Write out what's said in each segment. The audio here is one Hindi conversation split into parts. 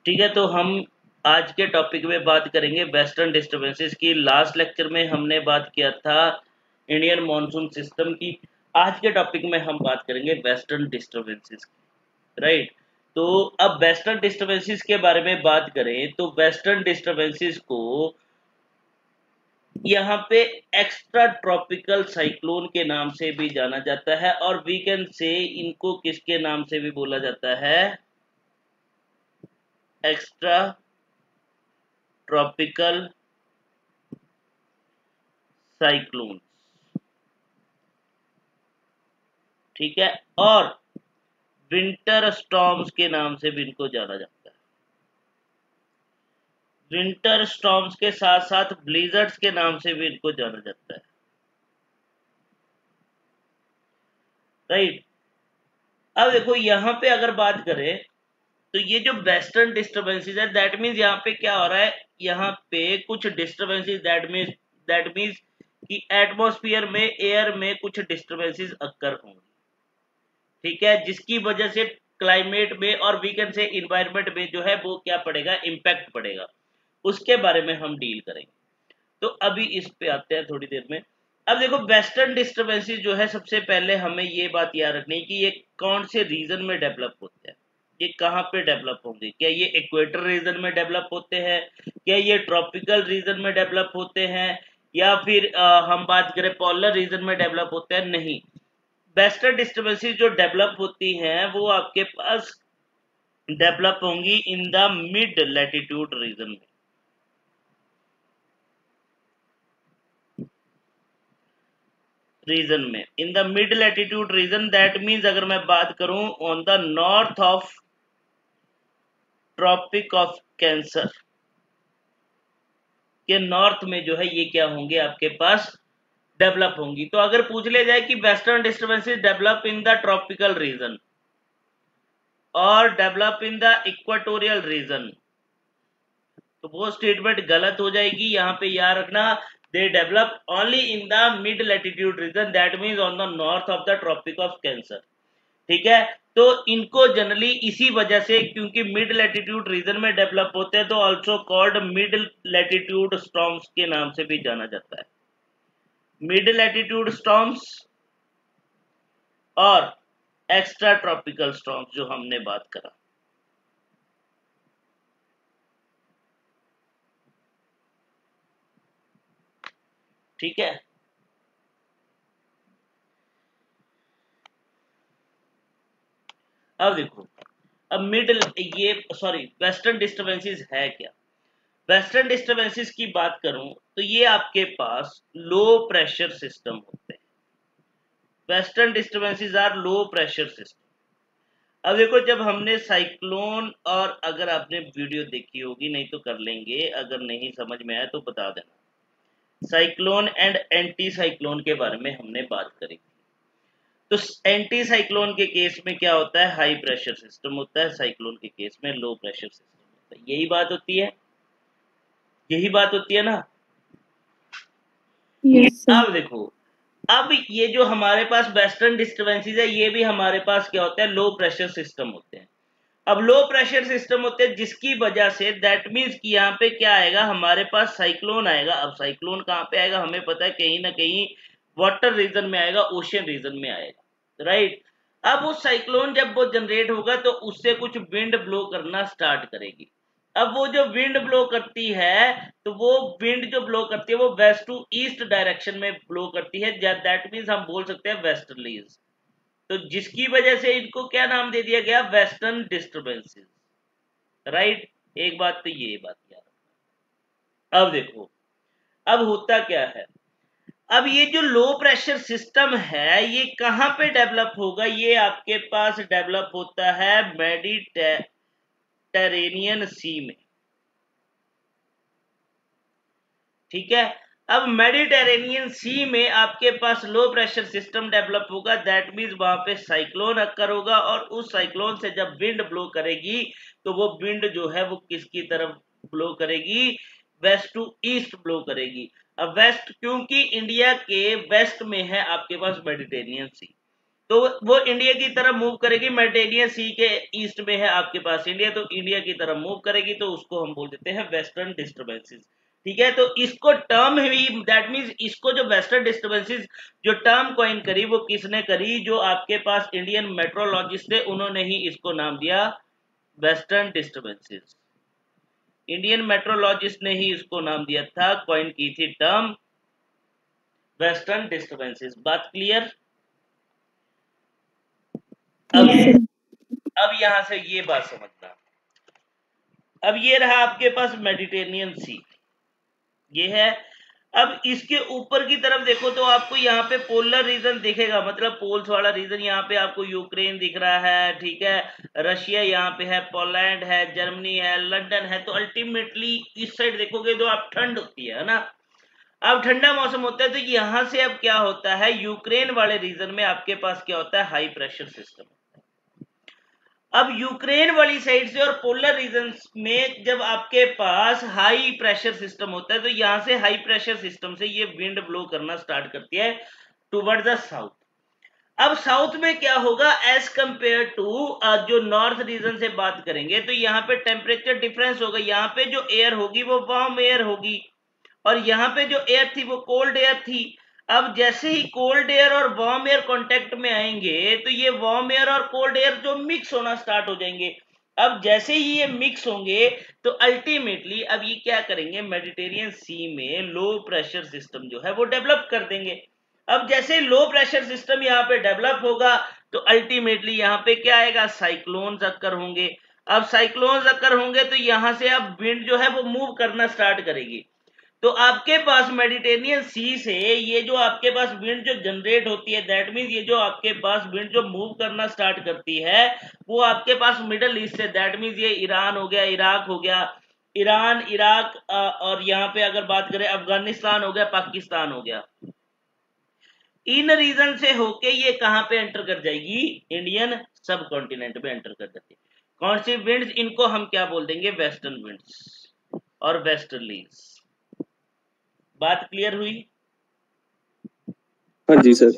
ठीक है, तो हम आज के टॉपिक में बात करेंगे वेस्टर्न डिस्टर्बेंसेस की। लास्ट लेक्चर में हमने बात किया था इंडियन मॉनसून सिस्टम की। आज के टॉपिक में हम बात करेंगे वेस्टर्न डिस्टर्बेंसेस की, राइट। तो अब वेस्टर्न डिस्टर्बेंसेस के बारे में बात करें तो वेस्टर्न डिस्टर्बेंसेस को यहाँ पे एक्स्ट्रा ट्रॉपिकल साइक्लोन के नाम से भी जाना जाता है, और वी कैन से इनको किसके नाम से भी बोला जाता है, एक्स्ट्रा ट्रॉपिकल साइक्लोन। ठीक है, और विंटर स्टॉर्म्स के नाम से भी इनको जाना जाता है। विंटर स्टॉर्म्स के साथ साथ ब्लिजर्ड्स के नाम से भी इनको जाना जाता है, राइट। अब देखो यहाँ पे अगर बात करें तो ये जो वेस्टर्न डिस्टर्बेंसेस है, दैट मीन्स यहाँ पे क्या हो रहा है, यहाँ पे कुछ डिस्टर्बेंसेस, दैट मीन्स कि एटमॉस्फेयर में, एयर में कुछ डिस्टर्बेंसेस अक्कर होंगे। ठीक है, जिसकी वजह से क्लाइमेट में और वी कैन से इन्वायरमेंट में जो है वो क्या पड़ेगा, इम्पैक्ट पड़ेगा। उसके बारे में हम डील करेंगे। तो अभी इस पे आते हैं थोड़ी देर में। अब देखो वेस्टर्न डिस्टर्बेंसेस जो है, सबसे पहले हमें ये बात याद रखनी है कि ये कौन से रीजन में डेवलप होते हैं, ये कहाँ पे डेवलप होंगे। क्या ये इक्वेटर रीजन में डेवलप होते हैं, क्या ये ट्रॉपिकल रीजन में डेवलप होते हैं, या फिर हम बात करें पोलर रीजन में डेवलप होते हैं। नहीं, वेस्टर्न डिस्टर्बेंसेस जो डेवलप होती हैं वो आपके पास डेवलप होंगी in the mid latitude region में। In the mid latitude region, that means अगर मैं बात करूं on the north of tropic of cancer के नॉर्थ में जो है ये क्या होंगे, आपके पास डेवलप होंगी। तो अगर पूछ ले जाए कि western disturbances develop in the tropical region और develop in the equatorial region, तो वो स्टेटमेंट गलत हो जाएगी। यहाँ पे याद रखना, they develop only in the mid latitude region, that means on the north of the tropic of cancer. ठीक है, तो इनको जनरली इसी वजह से, क्योंकि मिड लैटिट्यूड रीजन में डेवलप होते हैं, तो also called mid latitude storms के नाम से भी जाना जाता है। मिड लैटिट्यूड स्टॉर्म्स और एक्स्ट्रा ट्रॉपिकल स्टॉर्म्स जो हमने बात करा। ठीक है, अब देखो, अब मिडल ये सॉरी वेस्टर्न डिस्टर्बेंसेस है क्या। वेस्टर्न डिस्टर्बेंसेस की बात करूं तो ये आपके पास लो प्रेशर सिस्टम होते हैं। Western disturbances are low pressure system. अब देखो, जब हमने साइक्लोन, और अगर आपने वीडियो देखी होगी, नहीं तो कर लेंगे, अगर नहीं समझ में आया तो बता देना। साइक्लोन एंड एंटी साइक्लोन के बारे में हमने बात करी। तो एंटी साइक्लोन के केस में क्या होता है, हाई प्रेशर सिस्टम होता है। साइक्लोन के केस में लो प्रेशर सिस्टम होता है। यही बात होती है, यही बात होती है ना। Yes sir. अब देखो, अब ये जो हमारे पास वेस्टर्न डिस्टर्बेंसेस है, ये भी हमारे पास क्या होता है, लो प्रेशर सिस्टम होते हैं। अब लो प्रेशर सिस्टम होते हैं, जिसकी वजह से दैट मीन्स कि यहाँ पे क्या आएगा, हमारे पास साइक्लोन आएगा। अब साइक्लोन कहाँ पे आएगा, हमें पता है कहीं ना कहीं वाटर रीजन में आएगा, ओशियन रीजन में आएगा, राइट। अब वो साइक्लोन जब वो जनरेट होगा तो उससे कुछ विंड ब्लो करना स्टार्ट करेगी। अब वो जो विंड ब्लो करती है, तो वो विंड जो ब्लो करती है वो वेस्ट टू ईस्ट डायरेक्शन में ब्लो करती है, दैट मीन्स हम बोल सकते हैं वेस्टर्लीज। तो जिसकी वजह से इनको क्या नाम दे दिया गया, वेस्टर्न डिस्टर्बेंसेस, राइट। एक बात तो ये बात याद। अब देखो, अब होता क्या है, अब ये जो लो प्रेशर सिस्टम है ये कहां पे डेवलप होगा, ये आपके पास डेवलप होता है मेडिटेरेनियन सी में। ठीक है, अब मेडिटेरेनियन सी में आपके पास लो प्रेशर सिस्टम डेवलप होगा, दैट मीन्स वहां पे साइक्लोन अक्कर होगा, और उस साइक्लोन से जब विंड ब्लो करेगी तो वो विंड जो है वो किसकी तरफ ब्लो करेगी, वेस्ट टू ईस्ट ब्लो करेगी। अब वेस्ट, क्योंकि इंडिया के वेस्ट में है आपके पास मेडिटेरेनियन सी, तो वो इंडिया की तरफ मूव करेगी, मेडिटेरियन सी के ईस्ट में है आपके पास इंडिया, तो इंडिया की तरफ मूव करेगी, तो उसको हम बोल देते हैं वेस्टर्न डिस्टर्बेंसेस। ठीक है, तो इसको टर्म ही, दैट मींस इसको जो वेस्टर्न डिस्टर्बेंसेस जो टर्म कॉइन करी वो किसने करी, जो आपके पास इंडियन मेट्रोलॉजिस्ट थे उन्होंने ही इसको नाम दिया वेस्टर्न डिस्टर्बेंसेस। इंडियन मेट्रोलॉजिस्ट ने ही इसको नाम दिया था, कॉइन की थी टर्म वेस्टर्न डिस्टर्बेंसेस। बात क्लियर? अब यहां से ये बात समझना, अब ये रहा आपके पास मेडिटेरियन सी, ये है। अब इसके ऊपर की तरफ देखो तो आपको यहाँ पे पोलर रीजन दिखेगा, मतलब पोल्स वाला रीजन, यहाँ पे आपको यूक्रेन दिख रहा है, ठीक है, रशिया यहाँ पे है, पोलैंड है, जर्मनी है, लंदन है। तो अल्टीमेटली इस साइड देखोगे तो आप ठंड होती है ना, अब ठंडा मौसम होता है, तो यहां से अब क्या होता है, यूक्रेन वाले रीजन में आपके पास क्या होता है, हाई प्रेशर सिस्टम। अब यूक्रेन वाली साइड से और पोलर रीजन में जब आपके पास हाई प्रेशर सिस्टम होता है, तो यहां से हाई प्रेशर सिस्टम से ये विंड ब्लो करना स्टार्ट करती है टुवर्ड द साउथ। अब साउथ में क्या होगा एज कंपेयर टू जो नॉर्थ रीजन से बात करेंगे, तो यहाँ पे टेम्परेचर डिफरेंस होगा, यहाँ पे जो एयर होगी वो वार्म एयर होगी, और यहाँ पे जो एयर थी वो कोल्ड एयर थी। अब जैसे ही कोल्ड एयर और वार्म एयर कांटेक्ट में आएंगे, तो ये वार्म एयर और कोल्ड एयर जो मिक्स होना स्टार्ट हो जाएंगे। अब जैसे ही ये मिक्स होंगे, तो अल्टीमेटली अब ये क्या करेंगे, मेडिटेरियन सी में लो प्रेशर सिस्टम जो है वो डेवलप कर देंगे। अब जैसे लो प्रेशर सिस्टम यहाँ पे डेवलप होगा, तो अल्टीमेटली यहाँ पे क्या आएगा, साइक्लोन्स अक्कर होंगे। अब साइक्लोन्स अक्कर होंगे, तो यहां से अब विंड जो है वो मूव करना स्टार्ट करेगी। तो आपके पास मेडिटेरियन सी से ये जो आपके पास विंड जो जनरेट होती है, दैट मीन ये जो आपके पास विंड जो मूव करना स्टार्ट करती है, वो आपके पास मिडल ईस्ट से, दैट मीन ये ईरान हो गया, इराक हो गया, ईरान, इराक, और यहाँ पे अगर बात करें अफगानिस्तान हो गया, पाकिस्तान हो गया, इन रीजन से होके ये कहां पे एंटर कर जाएगी, इंडियन सब कॉन्टिनेंट में एंटर कर जाती है। कौन सी विंड्स, इनको हम क्या बोल देंगे, वेस्टर्न विंड्स और वेस्टर्लीज। बात क्लियर हुई? हाँ जी सर।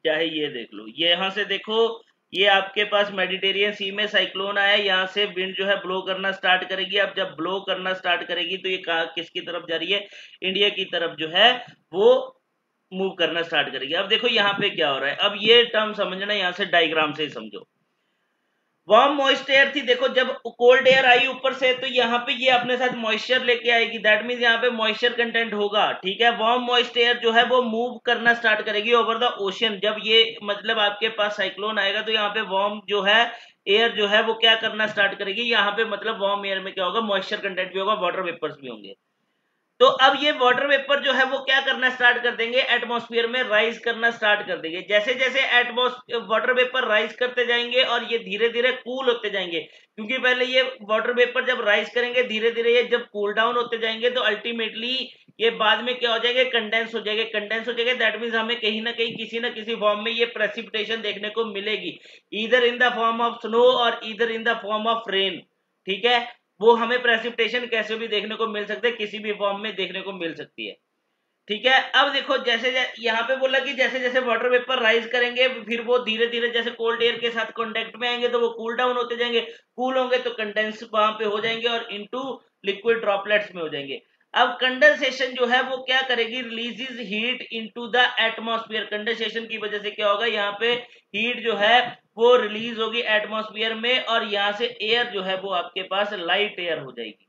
चाहे ये देख लो, ये यहां से देखो, ये आपके पास मेडिटेरियन सी में साइक्लोन आया, यहाँ से विंड जो है ब्लो करना स्टार्ट करेगी। अब जब ब्लो करना स्टार्ट करेगी, तो ये कहा किसकी तरफ जा रही है, इंडिया की तरफ जो है वो मूव करना स्टार्ट करेगी। अब देखो यहाँ पे क्या हो रहा है, अब ये टर्म समझना, यहाँ से डायग्राम से ही समझो। वार्म मॉइस्ट एयर थी, देखो जब कोल्ड एयर आई ऊपर से, तो यहाँ पे ये अपने साथ मॉइस्चर लेके आएगी, दैट मींस यहाँ पे मॉइस्चर कंटेंट होगा, ठीक है। वार्म मॉइस्ट एयर जो है वो मूव करना स्टार्ट करेगी ओवर द ओशन। जब ये मतलब आपके पास साइक्लोन आएगा, तो यहाँ पे वार्म जो है एयर जो है वो क्या करना स्टार्ट करेगी, यहाँ पे मतलब वार्म एयर में क्या होगा, मॉइस्चर कंटेंट भी होगा, वाटर वेपर्स भी होंगे। तो अब ये वाटर वेपर जो है वो क्या करना स्टार्ट कर देंगे, एटमॉस्फेयर में राइज करना स्टार्ट कर देंगे। जैसे जैसे वाटर वेपर राइज करते जाएंगे और ये धीरे धीरे कूल होते जाएंगे, क्योंकि पहले ये वाटर वेपर जब राइज करेंगे, धीरे धीरे ये जब कूल डाउन होते जाएंगे, तो अल्टीमेटली ये बाद में क्या हो जाएंगे, कंडेंस हो जाएंगे। कंडेंस हो जाएंगे, दैट मीन्स हमें कहीं ना कहीं किसी ना किसी फॉर्म में ये प्रेसिपिटेशन देखने को मिलेगी, इधर in the form of snow और इधर in the form of rain, ठीक है। वो हमें प्रेसिपिटेशन कैसे भी देखने को मिल सकते हैं, किसी भी फॉर्म में देखने को मिल सकती है, ठीक है। अब देखो जैसे यहाँ पे बोला कि जैसे जैसे वाटर वेपर राइज करेंगे, फिर वो धीरे धीरे जैसे कोल्ड एयर के साथ कांटेक्ट में आएंगे, तो वो कूल डाउन होते जाएंगे, कूल होंगे तो कंडेंस वहां पे हो जाएंगे और इनटू लिक्विड ड्रॉपलेट्स में हो जाएंगे। अब कंडेंसेशन जो है वो क्या करेगी, releases heat into the atmosphere. Condensation की वजह से क्या होगा, यहाँ पे हीट जो है वो रिलीज होगी एटमॉस्फेयर में, और यहाँ से एयर जो है वो आपके पास लाइट एयर हो जाएगी।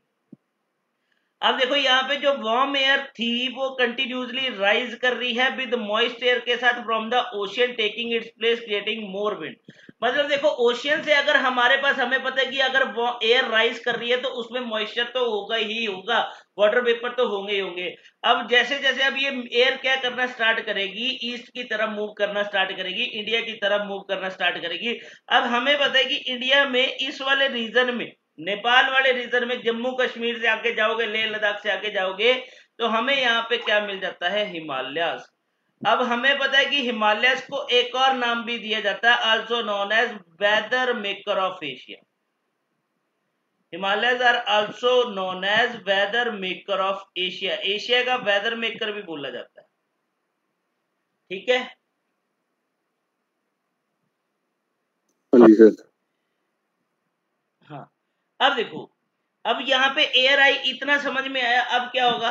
अब देखो यहाँ पे जो वार्म एयर थी वो कंटिन्यूसली राइज कर रही है विद मॉइस्ट एयर के साथ from the ocean, taking its place, creating more wind. मतलब देखो ओशियन से अगर हमारे पास, हमें पता है कि अगर एयर राइज कर रही है तो उसमें मॉइस्चर तो होगा ही होगा, वाटर वेपर तो होंगे ही होंगे। अब जैसे जैसे अब ये एयर क्या करना स्टार्ट करेगी, ईस्ट की तरफ मूव करना स्टार्ट करेगी, इंडिया की तरफ मूव करना स्टार्ट करेगी। अब हमें पता है कि इंडिया में इस वाले रीजन में, नेपाल वाले रीजन में, जम्मू कश्मीर से आके जाओगे, लेह लद्दाख से आके जाओगे, तो हमें यहाँ पे क्या मिल जाता है, हिमालयास। अब हमें पता है कि हिमालयस को एक और नाम भी दिया जाता है, also known as weather maker of Asia. Himalayas are also known as weather maker of Asia, Asia का वेदर मेकर भी बोला जाता है, ठीक है। हाँ जी सर। हाँ, अब देखो, अब यहाँ पे एयर आई इतना समझ में आया, अब क्या होगा,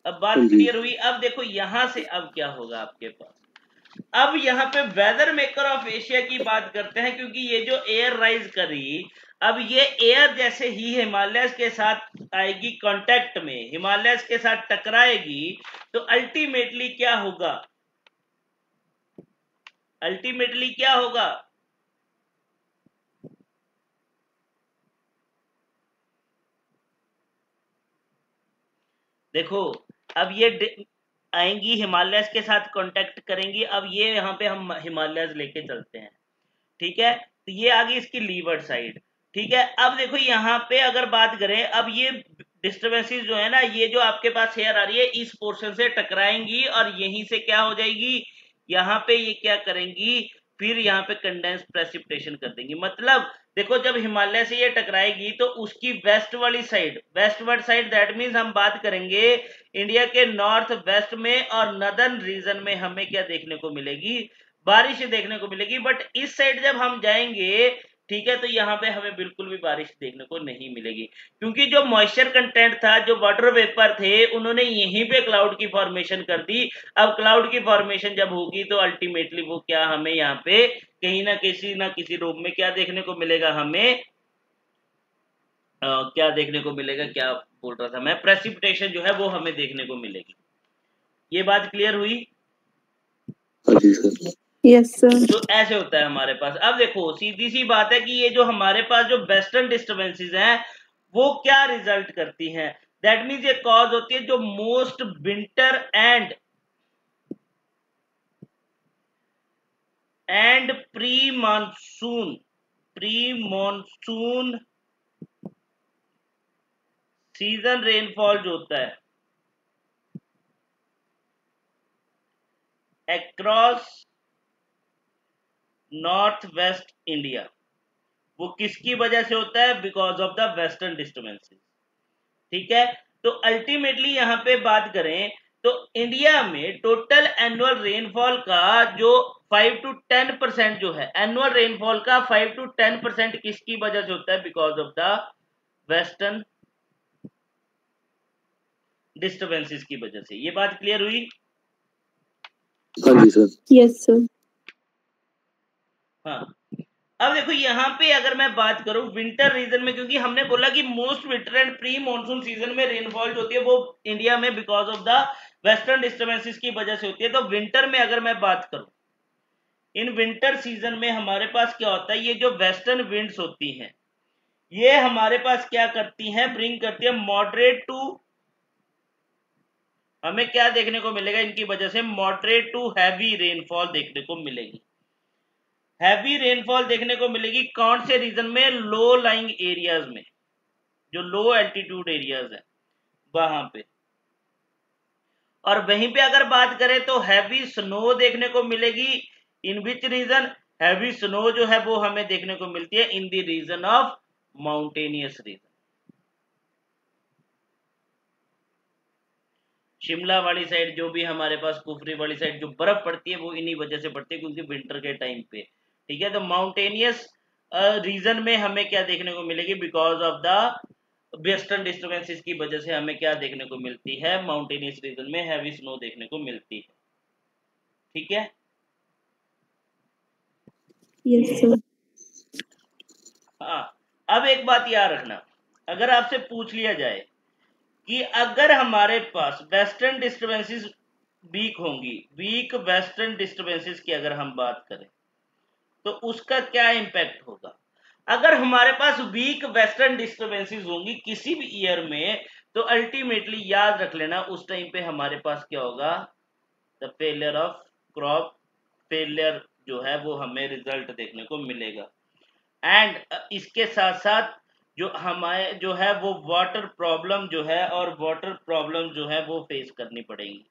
अब बात हाँ जी। क्लियर हुई। अब देखो यहां से अब क्या होगा आपके पास, अब यहाँ पे वेदर मेकर ऑफ एशिया की बात करते हैं, क्योंकि ये जो एयर राइज करी, अब ये एयर जैसे ही हिमालयस के साथ आएगी कांटेक्ट में, हिमालयस के साथ टकराएगी, तो अल्टीमेटली क्या होगा, अल्टीमेटली क्या होगा, देखो अब ये आएंगी हिमालयस के साथ कांटेक्ट करेंगी। अब ये यहाँ पे हम हिमालयस लेके चलते हैं, ठीक है, तो ये आ गई इसकी लीवर्ड साइड, ठीक है। अब देखो यहाँ पे अगर बात करें, अब ये डिस्टर्बेंसेस जो है ना, ये जो आपके पास हेयर आ रही है इस पोर्शन से टकराएंगी और यहीं से क्या हो जाएगी, यहाँ पे ये क्या करेंगी, फिर यहाँ पे कंडेंस प्रेसिपिटेशन कर देंगी। मतलब देखो जब हिमालय से ये टकराएगी तो उसकी वेस्ट वाली side, westward side, that means हम बात करेंगे इंडिया के नॉर्थ वेस्ट में और नदर्न रीजन में हमें क्या देखने को मिलेगी, बारिश देखने को मिलेगी। बट इस साइड जब हम जाएंगे, ठीक है, तो यहाँ पे हमें बिल्कुल भी बारिश देखने को नहीं मिलेगी, क्योंकि जो मॉइस्चर कंटेंट था, जो वाटर वेपर थे, उन्होंने यहीं पे क्लाउड की फॉर्मेशन कर दी। अब क्लाउड की फॉर्मेशन जब होगी तो अल्टीमेटली वो क्या, हमें यहाँ पे कहीं ना किसी रूप में क्या देखने को मिलेगा, हमें क्या देखने को मिलेगा, क्या बोल रहा था मैं, प्रेसिपिटेशन जो है वो हमें देखने को मिलेगी। ये बात क्लियर हुई? हाँ जी सर। Yes sir. तो ऐसे होता है हमारे पास। अब देखो सीधी सी बात है कि ये जो हमारे पास जो वेस्टर्न डिस्टर्बेंसेस हैं वो क्या रिजल्ट करती हैं, दैट मीन्स ये कॉज होती है जो most winter and pre monsoon season rainfall जो होता है अक्रॉस नॉर्थ वेस्ट इंडिया, वो किसकी वजह से होता है, because of the western disturbances, ठीक है। तो अल्टीमेटली यहां पे बात करें तो इंडिया में टोटल एनुअल रेनफॉल का जो 5 to 10% जो है, एनुअल रेनफॉल का 5 to 10% किसकी वजह से होता है, because of the western disturbances की वजह से। ये बात क्लियर हुई? हाँ जी सर। Yes sir. हाँ, अब देखो यहाँ पे अगर मैं बात करूं विंटर रीजन में, क्योंकि हमने बोला कि most winter and pre monsoon season में रेनफॉल जो होती है वो इंडिया में because of the western disturbances की वजह से होती है। तो विंटर में अगर मैं बात करूं, इन विंटर सीजन में हमारे पास क्या होता है, ये जो वेस्टर्न विंड्स होती हैं ये हमारे पास क्या करती हैं, ब्रिंग करती है मॉडरेट टू, हमें क्या देखने को मिलेगा इनकी वजह से, मॉडरेट टू हैवी रेनफॉल देखने को मिलेगी। हैवी रेनफॉल देखने को मिलेगी कौन से रीजन में, लो लाइंग एरियाज में, जो लो एल्टीट्यूड एरियाज है वहां पे। और वहीं पे अगर बात करें तो हैवी स्नो देखने को मिलेगी, in which region, heavy snow जो है वो हमें देखने को मिलती है in the region of mountainous region. Shimla वाली साइड जो भी हमारे पास, कुफरी वाली साइड जो बर्फ पड़ती है वो इन्हीं वजह से पड़ती है, क्योंकि विंटर के टाइम पे, ठीक है। तो माउंटेनियस रीजन में हमें क्या देखने को मिलेगी, because of the western disturbances की वजह से हमें क्या देखने को मिलती है, माउंटेनियस रीजन में हैवी स्नो देखने को मिलती है, ठीक है। Yes sir. हाँ, अब एक बात याद रखना, अगर आपसे पूछ लिया जाए कि अगर हमारे पास वेस्टर्न डिस्टर्बेंसेस वीक होंगी, वीक वेस्टर्न डिस्टर्बेंसेस की अगर हम बात करें तो उसका क्या इंपैक्ट होगा। अगर हमारे पास वीक वेस्टर्न डिस्टर्बेंसेस होंगी किसी भी ईयर में, तो अल्टीमेटली याद रख लेना उस टाइम पे हमारे पास क्या होगा, the failure of crop failure जो है वो हमें रिजल्ट देखने को मिलेगा। एंड इसके साथ साथ जो हमारे जो है वो वाटर प्रॉब्लम जो है, और वाटर प्रॉब्लम जो है वो फेस करनी पड़ेगी।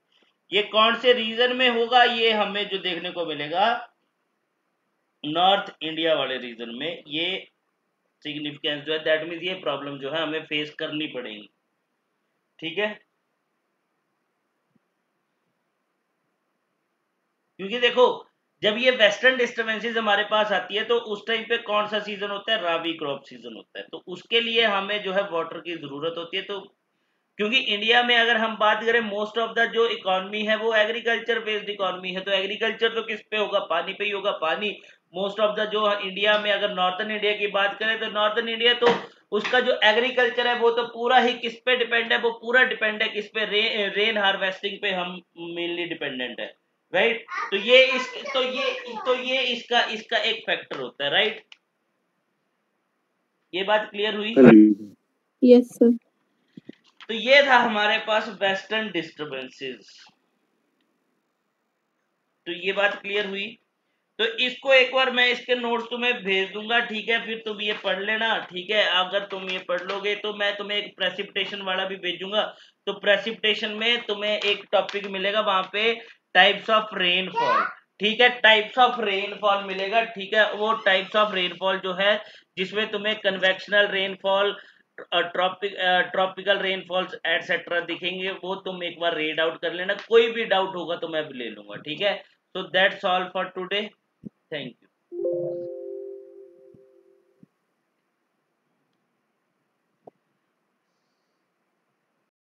ये कौन से रीजन में होगा, ये हमें जो देखने को मिलेगा नॉर्थ इंडिया वाले रीजन में, ये सिग्निफिकेंस जो है, दैट मीन्स ये प्रॉब्लम जो है हमें फेस करनी पड़ेगी, ठीक है। क्योंकि देखो जब ये वेस्टर्न डिस्टर्बेंसेस हमारे पास आती है तो उस टाइम पे कौन सा सीजन होता है, राबी क्रॉप सीजन होता है। तो उसके लिए हमें जो है वाटर की जरूरत होती है। तो क्योंकि इंडिया में अगर हम बात करें मोस्ट ऑफ द जो इकोनॉमी है वो एग्रीकल्चर बेस्ड इकोनॉमी है, तो एग्रीकल्चर तो किस पे होगा, पानी पे ही होगा। पानी मोस्ट ऑफ द जो इंडिया में, अगर नॉर्थन इंडिया की बात करें तो नॉर्थन इंडिया तो उसका जो एग्रीकल्चर है वो तो पूरा ही किस पे डिपेंड है, वो पूरा डिपेंड है किस पे, रेन हार्वेस्टिंग पे हम मेनली डिपेंडेंट है, राइट। तो ये इसका इसका एक फैक्टर होता है, राइट। ये बात क्लियर हुई? हाँ जी Yes, sir. तो ये था हमारे पास वेस्टर्न डिस्टर्बेंसेस। तो ये बात क्लियर हुई। तो इसको एक बार मैं इसके नोट्स तुम्हें भेज दूंगा, ठीक है, फिर तुम ये पढ़ लेना, ठीक है। अगर तुम ये पढ़ लोगे तो मैं तुम्हें एक प्रेसिपिटेशन वाला भी भेजूंगा। तो प्रेसिपिटेशन में तुम्हें एक टॉपिक मिलेगा वहां पे, टाइप्स ऑफ रेनफॉल, ठीक है, टाइप्स ऑफ रेनफॉल मिलेगा, ठीक है। वो टाइप्स ऑफ रेनफॉल जो है जिसमें तुम्हें convectional rainfall, tropical rainfalls etcetera दिखेंगे, वो तुम एक बार रीड आउट कर लेना। कोई भी डाउट होगा तो मैं भी ले लूंगा, ठीक है। So that's all for today. Thank you.